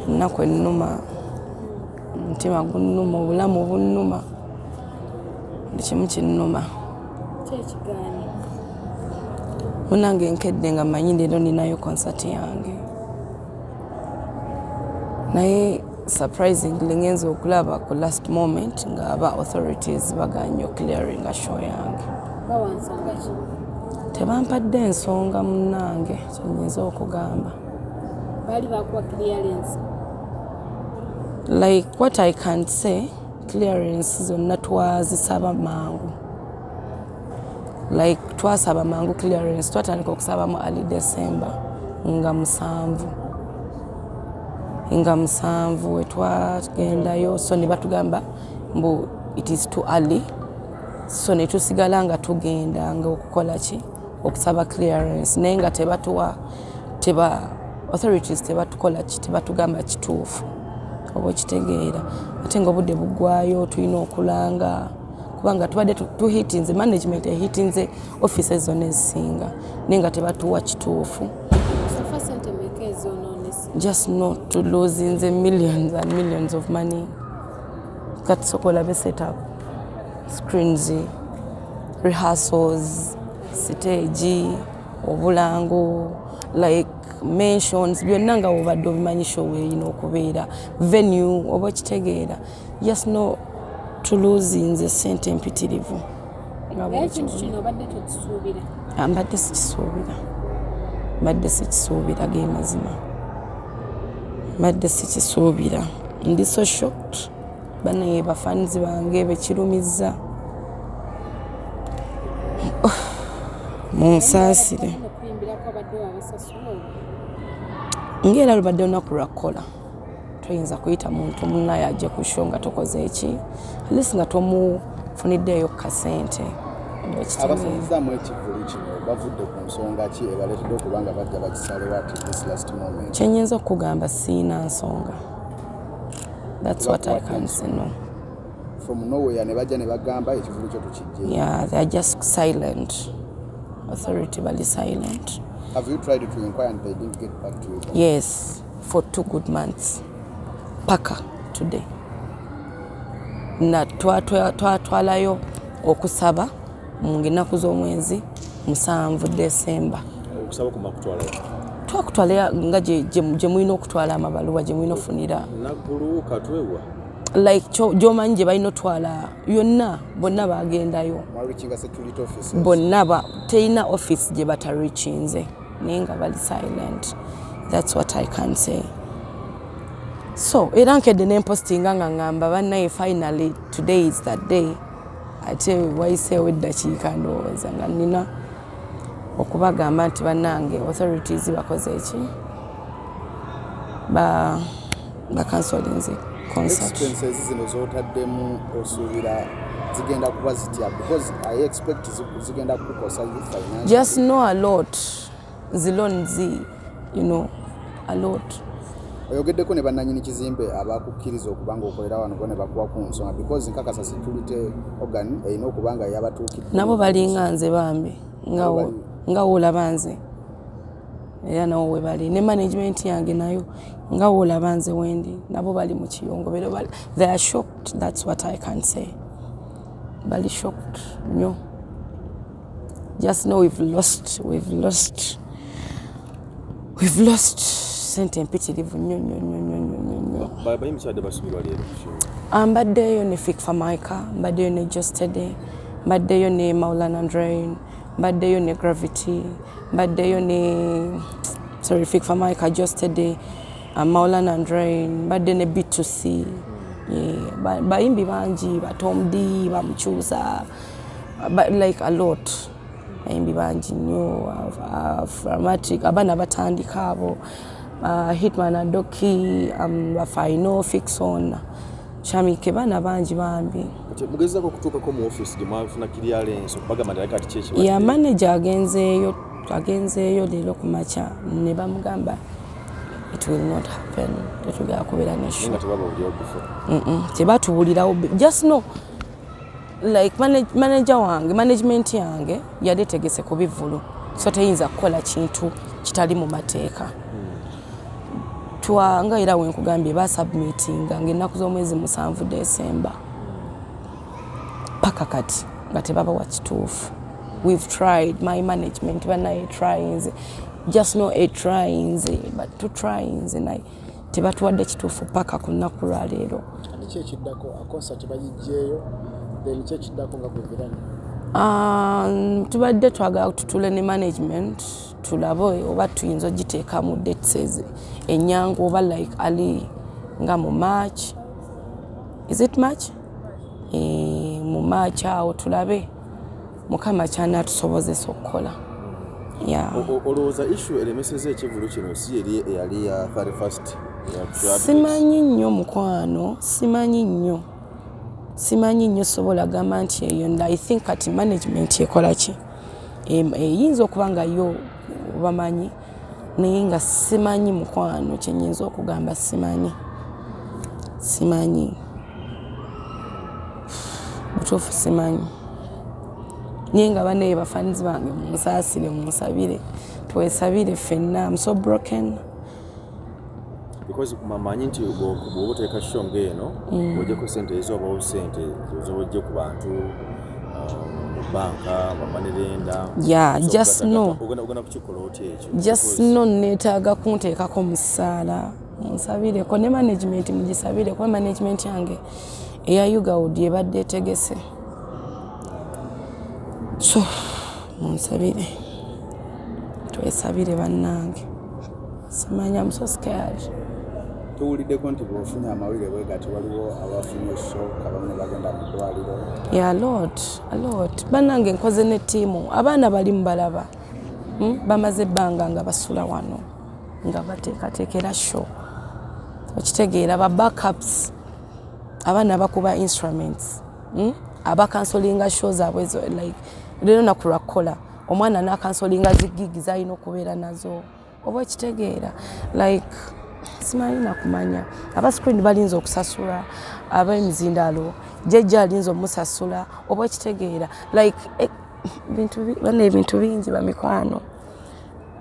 ennaku ennuma omutima gunnuma obulamu bunnuma buli kimu kinnuma munange nkedde nga mmanyi leero ninayo konsati yange naye surprisingly ngenza okulaba ku last moment nga aba authorities baganye clearing show yange tebampadde ensonga munnange kyenyinza okugamba like what I can say clearance zonna twazisaba mangu like twasaba mangu clearance twatandika okusaba mu early December nga musanvu wetwagendayo so ne batugamba mbu it is too early so ne tusigala nga tugenda nga okukola ki okusaba clearance naye nga authorities tebatukola ki tebatugamba kituufu oba okitegeera ate nga obudde buggwayo tulina okulanga kubanga tubadde tuhitinze management ehitinze offices zonna ezisinga naye nga tebatuwa kituufu just not to lose in the millions and millions of money katusokola be set up screens rehearsals stage obulango like mentions byonna nga obadde obimanyi show eyina okubeera venue oba okitegeera just no to lose in the sente empitirivu mbadde sikisuubira ge mazima mbadde sikisuubira ndi so shocked banaye bafanizi bange bekirumiza munsaasire ng'era lubadde olunaku lwakkola toyinza kuyita muntu munnaye ajje ku show nga tokoze eki alisi nga tomufuniddeeyo kasente abafunizzaamu ekivvulu kino bavudde ku nsonga ki ebaleetedde okuba nga bajja bakisalewo at this last moment kyenyinza okukugamba siina nsonga that's what I can say no from nowhere ne bajja ne bagamba ekivvulu kyo tukijje yeah they are just silent authority bali silent. Have you tried to inquire and they didn't get back to you? Yes, for 2 good months. Paka today. Na twalayo okusaba ng'ennaku z'omwezi 7 December. Okusaba kumakutwala. Twakutwala nga gye mulina okutwala amabaluwa gye mulina ofunira. Nagulu katwewa. Like gy'omanyi gye balina otwala yonna bonna bagendayo. Bonna teyina office gye batarichinze. Naye nga bali silent. That's what I can say. So era nkedde n'empostinga nga ngamba bannaye finally today is that day. Ate wayiseewo eddakiika ndowooza nga nina okubagamba nti bannange authorities bakoze eki bakansolinze concert. Expenses zino z'otaddemu osuubira zigenda kuba zitya because I expect zigenda kukosa you financially. Just know a lot. Zilonzi, you know, a lot. Oyogeddeko ne bannannyini kizimbe abakukkiriza okubanga okolera wano ne bakuwa ku nsonga because nkakasa security organ erina okubanga yabatuukidde. Nabo balinga nze bambi nga olaba nze era nawo we bali ne management yange nayo nga olaba nze wendi nabo bali mu kiyongobero bali they are shocked. That's what I can say. Bali shocked nnyo. Just know we've lost sente empitirivu nnyo. Bayi mukyadde basubirwa leero. Mbaddeyo ne Fikfa Maika, mbaddeyo ne Jostede, mbaddeyo ne Maulana Drain, mbaddeyo ne Gravity, mbaddeyo ne Fikfa Maika, Jostede, Maulana Drain, mbadde ne B2C. Bayimbi bangi, batomdi, bamuchuza, like a lot. Bayimbi bangi nnyo, Dramatic, abana batandika abo. Hitman Adoki, Bafaino, Fixon, Chamike bana bangi bambi. Mugezako kutuukako mu office gye mwafuna clearance okubagamba nti kati kyeki. Ya manager agenzeeyo leero ku makya ne bamugamba it will not happen. Tetugenda kubeera n'esho. Nga tebabawulira before. Tebatubulirawo. Just know like manager wange, management yange yali tegese kubivulu. So teyinza kukola kintu kitali mu mateeka. twanga era wenkugambye basubmitinga ng'ennaku z'omwezi 7 December paka kati nga tebabawa kituufu. We've tried, my management banaye trying, just no a trying, but two trying naye tebatuwadde kituufu paka ku nnaku lwa leero. Kiki ekiddako akonsati bayiggyeyo then kiki ekiddako nga kuvirani? Tubadde twagala tutule ne management tulabe oba tuyinza ogiteeka mu dates ennyangu oba like ali nga mu March. Is it March? Mu March awo tulabe Mukama ky'anaatusobozesa okukola. Olowooza issue eremeseza Ekivvulu kino si eri eyali ya 31st? Simanyi nnyo mukwano, simanyi nnyo sobola gamba nti eyo. I think kati management ekola ki eyinza okuba nga yo bamanyi naye nga simanyi mukwano kyenyinza okugamba simanyi butuufu simanyi naye nga banaye bafanizi bange munsaasire munsabire twesabire ffenna. I'm so broken. Because mamanyi nti bw'oba oteeka show ng'eno ojjeko ssente ezoobawo ssente z'ojje ku bantu banka bamanerenda. Yeah, just no. Ogenda kukikola otya ekyo? Just no neetaaga kunteekako mu ssaala munsabireko ne management mugisabireko. Management yange eya Uganda ebadde etegese. So munsabire twesabire bannange. Simanyi, I'm so scared. Tuwuliddeko nti bw'ofunye amawulire bwe gati waliwo abafunye shock abamu bagenda mu ddwaliro. Yeah, a lot. Bannange nkoze ne ttiimu abaana bali mubalaba bamaze ebbanga nga basula wano nga bateekateekera show. Okitegeera ba backups abaana bakuba instruments abakansolinga show zaabwe like leero naku lwakukola omwana n'akansolinga zigigi zalina okubeera nazo oba okitegeera like simanyi nakumanya aba screen balinza okusasula ab'emizindalo jjajja alinza omusasula oba okitegeera like ebintu bingi bamikwano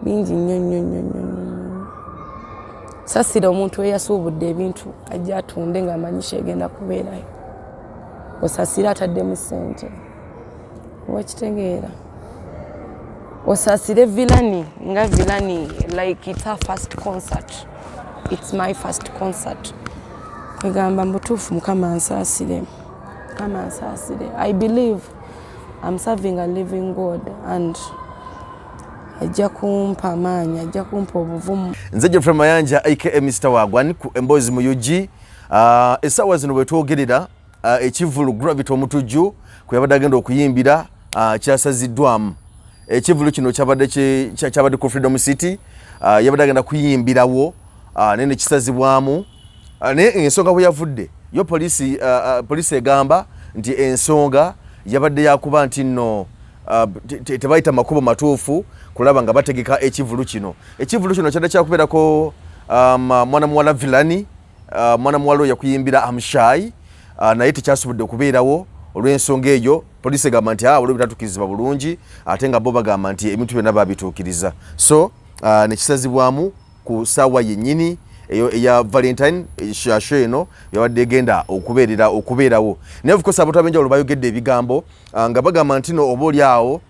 bingi nnyo. Sasira omuntu eyasuubudde ebintu ajja atunde ng'amanyi kyegenda kubeerayo osasira ataddemu ssente oba okitegeera osasire vilani nga vilani like it's her first concert. It's my first concert. Egamba mbutuufu Mukama ansaasire. I believe I'm serving a living God and ajja kumpa amaanyi, ajja kumpa obuvumu. Nze Jeffrey Mayanja aka Mr. Wagwan ku Emboozi mu UG. Essaawa zino bwe twogerera Ekivvulu Gravity OMUTUJJU kwe yabadde agenda okuyimbira Kisaziddwamu. Ekivvulu kino kyabadde ku Freedom City yabadde agenda kuyimbirawo nene Kisaziddwamu. Ensonga bwe yavudde yo poliisi egamba nti ensonga yabadde yakuba nti nno tebayita makubo matuufu kulaba nga bategeka ekivvulu kino. Ekivvulu kino kyadde kyakubeerako mwana muwala Vilani, mwana muwala oyo yakuyimbira Amshai, naye tekyasobodde okubeerawo olw'ensonga eyo. Poliisi egamba nti waliwo bitatukirizibwa bulungi ate nga bo bagamba nti ebintu byonna babituukiriza. So ne Kisaziddwamu ku ssaawa yennyini eyo eya Valentine show eno yabadde egenda okubeerawo. Naye of course abantu ab'enjawulo bayogedde ebigambo nga bagamba nti no oba oli awo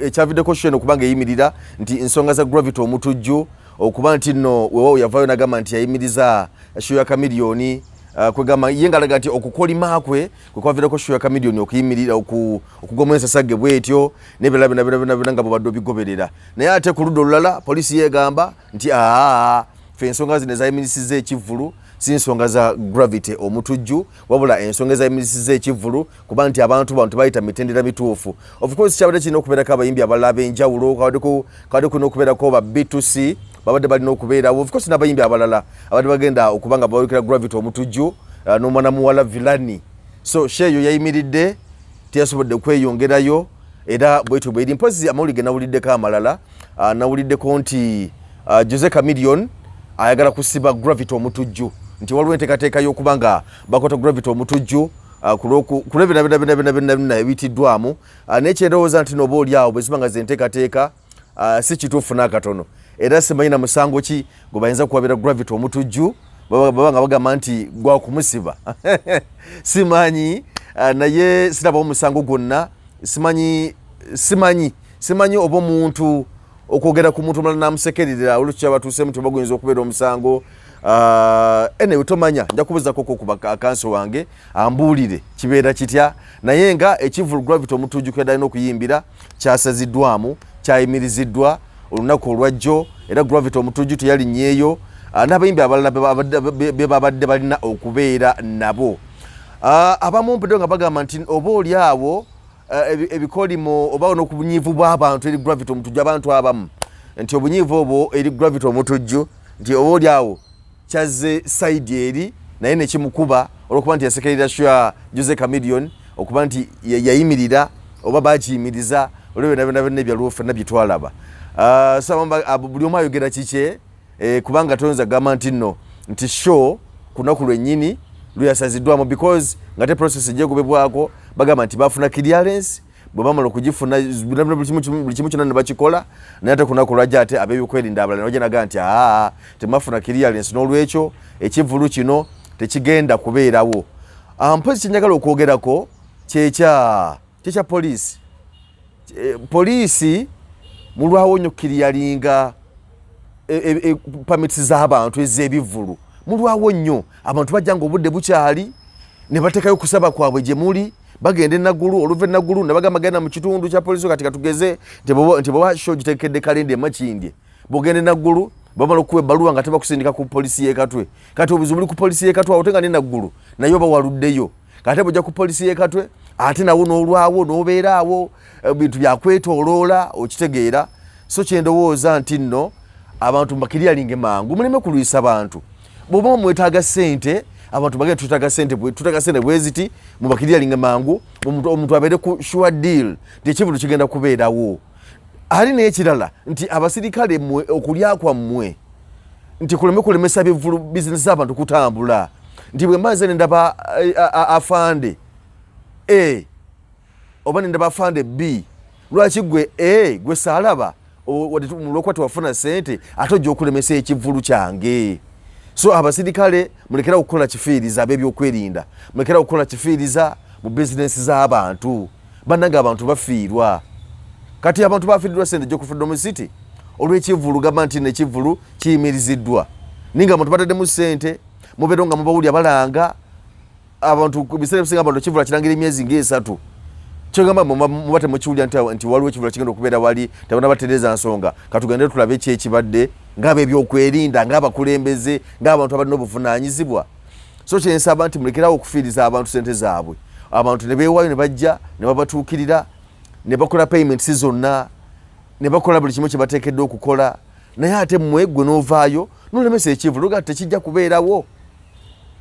ekyaviddeko show eno kubanga eyimirira nti ensonga za Gravity OMUTUJJU okuba nti nno weewaawo yavaayo n'agamba nti yayimiriza show ya Chameleon. Kwegamba ye ngalaga nti okukolima kwe kwaviddeko show ya Chameleon okuyimirira okugoma ensasage bwetyo n'ebirala nga bwebadde obigoberera. Naye ate ku ludda olulala poliisi yeegamba nti fe ensonga zino ezayimirisizza Ekivvulu si nsonga za Gravity OMUTUJJU wabula ensonga ezayimirisizza Ekivvulu kuba nti abantu bano tebayita mitendera mituufu. Of course kyabadde kirina okubeerako abayimbi abalala ab'enjawulo, kabaddeko n'okubeerako ba B2C babadde balina okubeerawo. Of course n'abayimbi abalala abadde bagenda okuba nga bawulukira Gravity OMUTUJJU n'omwana muwala Vilani. So sheeyo yayimiridde teyasobodde kweyongerayo era bwetyo bweri. Mpozi amawulire nawuliddeko amalala nawuliddeko nti Jose Chameleon ayagala kusiba Gravity OMUTUJJU nti waliwo enteekateeka y'okuba nga bakota Gravity OMUTUJJU kulebina ebitiddwamu n'ekyendowooza nti n'oba oli awo bwe ziba nga zenteekateeka si kituufu n'akatono. era simanyi na musango ki gwe bayinza kuwabira Gravity omutujju baba nga bagamba nti gwa kumusiba simanyi naye siraba omusango gwonna simanyi oba omuntu okwogera ku muntu omulala namusekerera olukya batuuse muti baguyinza okubeera omusango anyway tomanya nja kubuzako kuba akanso wange ambuulire kibeera kitya naye nga Ekivvulu Gravity omutujju kwedalina okuyimbira kyasaziddwamu kyayimiriziddwa olunaku olwajjo era Gravity omutujju teyalinyeeyo n'abayimbi abalala be babadde balina okubeera nabo abamu mpedde nga bagamba nti oba oli awo ebikolimo oba n'okubunyiivu bw'abantu eri Gravity omutujju abantu abamu nti obunyiivu obwo eri Gravity omutujju nti oba oli awo kyaze side eri naye nekimukuba olwokuba nti yasekerera shwa Jose Chameleon okuba nti yayimirira oba bakiyimiriza olwebyo byaliwo ffenna bye twalaba buli omu ayogera kikye kubanga toyinza gamba nti nno nti show kunaku lwennyini luyasaziddwamu because nga te process egyegobebwako bagamba nti bafuna clearance bwe bamala okugifuna buli kimu kyonna ne bakikola naye ate kunaku lwajja ate ab'ebyokwerinda abalala nibajja nagaa nti temafuna clearance n'olwekyo ekivvulu kino tekigenda kubeerawo mpozi kyenjagala okwogerako kyekya poliisi poliisi mulwawo nnyo kiriyalinga pamits z'abantu ez'ebivvulu mulwawo nnyo abantu bajja nga obudde bukyali ne bateekayo kusaba kwabwe gye muli bagenda enaggulu oluva enaggulu ne bagamba genda mu kitundu kya poliisi kati katugeze nti bwewa sho gitekedde kalenda emakindye bwogenda enaggulu bamala okuwa ebbaluwa nga tebakusindika ku poliisi y'ekatwe kati obuzibu buli ku poliisi y'ekatwe awo tenga nenaggulu naye oba waluddeyo kati bwojja ku poliisi y'ekatwe ate nawo n'olwawo n'obeeraawo bintu byakwetooloola okitegeera so kyendowooza nti nno abantu mbakiryalinge mangu muleme kulwisa bantu bw'oba mwetaaga ssente abantu bagenda tutaaga ssente bweziti mubakiryalinge mangu omuntu abeere ku sure deal nti ekivvulu kigenda kubeerawo ali n'ekirala nti abasirikale mmwe okulya kwammwe nti kuleme kulemesa bivvulu bizinesi z'abantu kutambula nti bwe mbaze ne ndaba afande A oba ne ndaba afande B lwaki gwe saalaba olwokuba tewafuna ssente ate ojja okulemesa ekivvulu kyange so abasirikale mulekera okukola kifiiriza ab'ebyokwerinda mulekera okukola kifiiriza mu bizinesi z'abantu bannanga abantu bafiirwa kati abantu bafiiriddwa ssente gyo ku Freedom City olw'ekivvulu gamba nti nekivvulu kiyimiriziddwa ninga abantu bataddemu ssente mubeera nga mubawulya balanga abantu biseera bisinga abantu ekivvulu akirangira emyezi ng'esatu kyogamba muba temukiwulya nti waliwo ekivvulu kigenda okubeera wali tebana batereeza nsonga katugende tulabe ki ekibadde ng'ab'ebyokwerinda ng'abakulembeze ng'abantu abalina obuvunaanyizibwa so kyensaba nti mulekerawo okufiiriza abantu ssente zaabwe abantu ne beewaayo ne bajja ne babatuukirira ne bakola payments zonna ne bakola buli kimu kye bateekeddwa okukola naye ate mmwe gwe n'ovaayo n'olemesa ekivvulu ga tekijja kubeerawo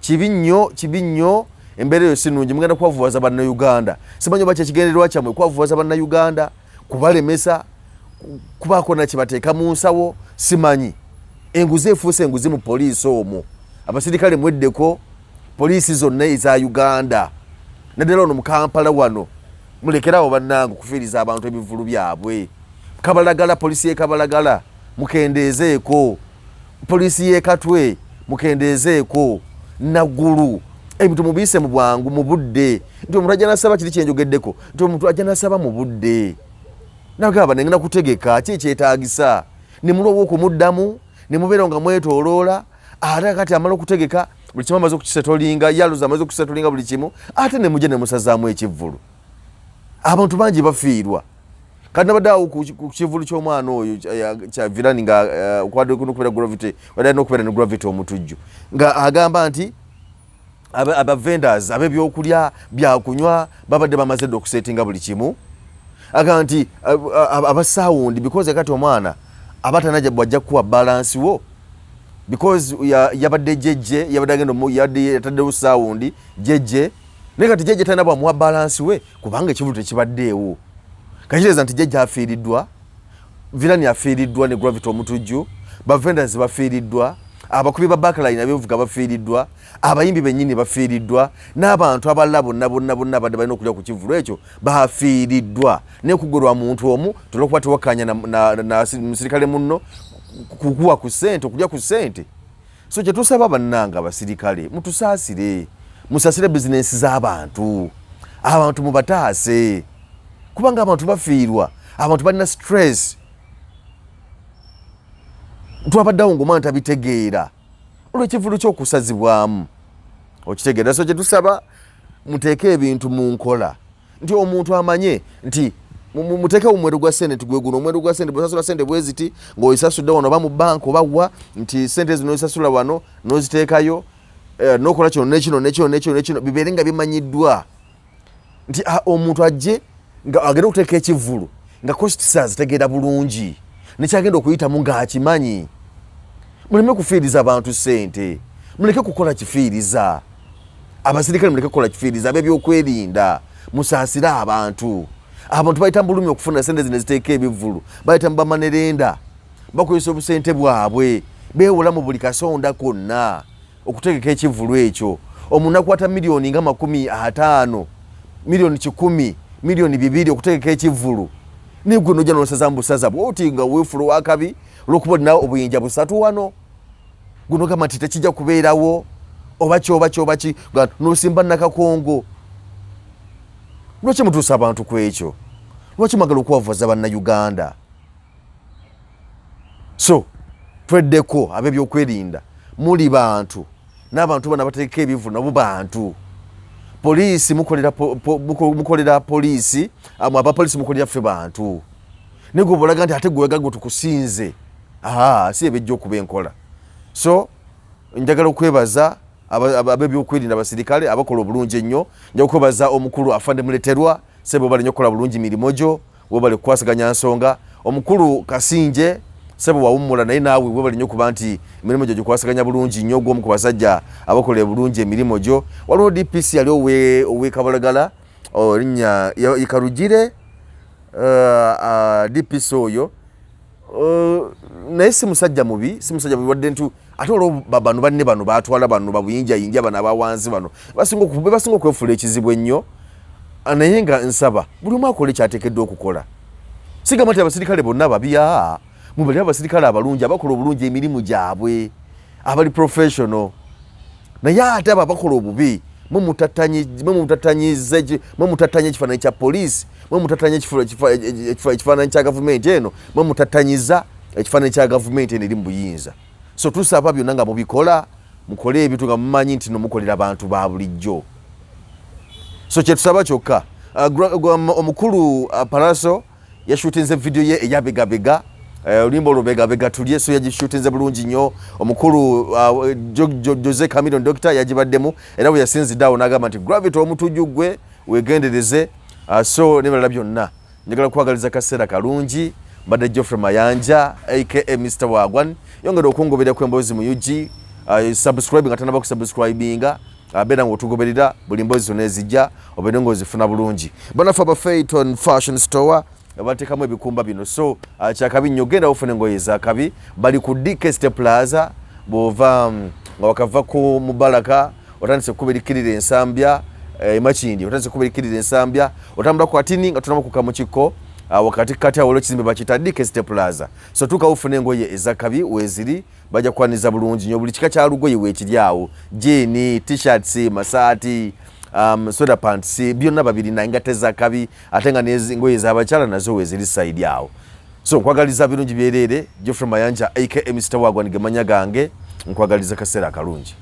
kibi nnyo embeera eyo si nnungi mugenda kwavuwaza bannayuganda simanyi oba kyekigendererwa kyammwe kwavuwaza bannayuganda kubalemesa kubaako na kyebateeka mu nsawo simanyi enguzi efuuse enguzi mu poliisi omwo abasirikale mweddeko poliisi zonna eza Uganda naddala ono mu Kampala wano mulekerawo bannange okufiiriza abantu ebivvulu byabwe Kabalagala poliisi y'Ekabalagala mukendeezeeko poliisi y'Ekatwe mukendeezeeko naggulu ebintu mubiyise mu bwangu mu budde nti omuntu ajja nasaba kiri kyenjogeddeko nti omuntu ajja nasaba mu budde nagamba nengenda kutegeka ki kyetaagisa ne mulwawo okumuddamu ne mubeera nga mwetooloola ate kati amala okutegeka buli kimu amaze okukisetolinga yaluza amaze okukisetolinga buli kimu ate ne mujja ne musazaamu ekivvulu abantu bangi bafiirwa kati nabadde awo ku kivvulu ky'omwana oyo kya Virani nga okwadde okubeera Gravity wadde n'okubeera ne Gravity omutujju nga agamba nti aba vendors ab'ebyokulya byakunywa babadde bamaze dde okusetinga buli kimu agamba nti abasawundi because kati omwana abatanajja bwajja kuwa balance wo because yabadde jejje yabadde agenda yataddewo sawundi jejje naye kati jejje talina bwamuwa balance we kubanga ekivulu tekibaddeewo kakitegeeza nti jejje afiiriddwa Virani afiiriddwa ne Gravity omutujju bavendors bafiiriddwa abakubi ba backline abevuga bafiiriddwa abayimbi bennyini bafiiriddwa n'abantu abalala bonna badde balina okulya ku kivvulu ekyo bafiiriddwa naye kugwerwa muntu omu tolwokuba tewakkanya na musirikale munno kukuwa ku ssente okulya ku ssente. So kye tusaba bannanga abasirikale mutusaasire, musasire bizinensi z'abantu, abantu mubataase kubanga abantu bafiirwa, abantu balina stress. Twabaddewo ng'omwana tabitegeera olw'ekivulu ky'okusazibwamu okitegeera. So kye tusaba muteeke ebintu mu nkola nti omuntu amanye nti muteeke omwero gwa ssente nti gwe guno omwero gwa ssente bw'osasula ssente bwe ziti ng'ozisasudde wano oba mu banka oba wa nti ssente zino ozisasula wano n'oziteekayo n'okola kino n'ekino bibeere nga bimanyiddwa nti omuntu ajje nga agenda okuteeka ekivvulu nga kositisa azitegeera bulungi nekyagenda okuyitamu ng'akimanyi. Muleme kufiiriza abantu ssente, muleke kukola kifiiriza. Abasirikale muleke kukola kifiiriza, ab'ebyokwerinda musaasire abantu. Abantu bayita bulumi okufuna ssente zino eziteeka ebivvulu, bayita mu bamanerenda, bakozesa obusente bwabwe, beewola mu buli kasonda konna okutegeka ekivvulu ekyo. Omuntu akwata miliyoni nga 50, miliyoni 100, miliyoni 2 okutegeka ekivvulu. Ni gwe nojja n'osaza mu busaza bw'oti nga weefula wakabi olw'okuba olina obuyinja 3 wano. Guno gamba nti tekijja kubeerawo oba ki n'osimba nakakongo. Lwaki mutuusa abantu ku ekyo? Lwaki mwagala okuwavuza bannayuganda? So tweddeko ab'ebyokwerinda muli bantu n'abantu bana bateeka ebivvulu nabo bantu. Poliisi mukolera poliisi, abapoliisi mukolera ffe bantu. Nego bolaga nti ate gwega tukusinze. Si ebejja okuba enkola. So njagala okwebaza ab'ebyokwerinda abasirikale abakola obulungi ennyo. Njagala okwebaza omukulu afande muleterwa sebo bali nnyo okukola bulungi mirimu gyo, webali kukwasaganya nsonga. Omukulu Kasinje sebo wawummula naye naawe webali nnyo kuba nti emirimu gyo gikwasaganya bulungi nnyo gw'omu ku basajja abakola ebulungi emirimu gyo. Waliwo DPC yali ow'Ekabalagala erinnya Ikarugire DPC oyo naye si musajja mubi wadde ntu ate olwo bano banne bano batwala bano babuyinjayinja bano abawanzi bano basinga okwefuula ekizibu ennyo. Naye nga nsaba buli omu akole kyateekeddwa okukola. Sigamba nti abasirikale bonna babya, mubali abasirikale abalungi abakola obulungi emirimu gyabwe abali professional. Naye ate abo abakola obubi mumutattanye ekifaananyi kya poliisi, mumutattanye ekifaananyi kya gavumenti eno, mumutattanyizza ekifaananyi kya gavumenti eno eri mu buyinza. So tusaba byonna nga mubikola mukole ebintu nga mumanyi nti nomukolera abantu ba bulijjo. So kyetusaba kyokka omukulu Palaso yashutinze video ye eyabegabega olimba olubegabega tulye. So yagishutinze bulungi nnyo. Omukulu Jose Chameleon Doctor yagibaddemu era bwe yasinziddeawo n'agamba nti Gravity OMUTUJJU gwe wegendereze. So nebalala byonna njagala kwagaliza kaseera kalungi. Mbadde Geoffrey Mayanja aka Mr. Wagwan. Yongera okungoberera ku emboozi mu UG. Subscribe nga tanaba kusubscribinga. Beera ng'otugoberera buli mboozi zonna ezijja obeere ng'ozifuna bulungi. Banafu aba Phaeton Fashion Store bateekamu ebikumba bino. So kyakabi nnyo genda ofune engoye ezakabi. Bali ku DK Plaza bw'ova nga wakava ku Mubaraka otandise okubirikirira ensambya Makindi, otandise okubirikirira ensambya otambula ku Atini nga tunama ku Kamukiko wakati kati awo ekizimbe bakita DK Plaza. So tuka ufune engoye ezakabi weziri bajja kwaniza bulungi nnyo buli kika kya lugoye weekiri awo. Jeeni, t-shirts, masaati, soda pants byonna babirina engate zakabi ate nga n'engoye z'abakyala nazo weziri side awo. So nkwagaliza birungi byerere. Geoffrey Mayanja aka Mr. Wagwan gemanya gange nkwagaliza kaseera akalungi.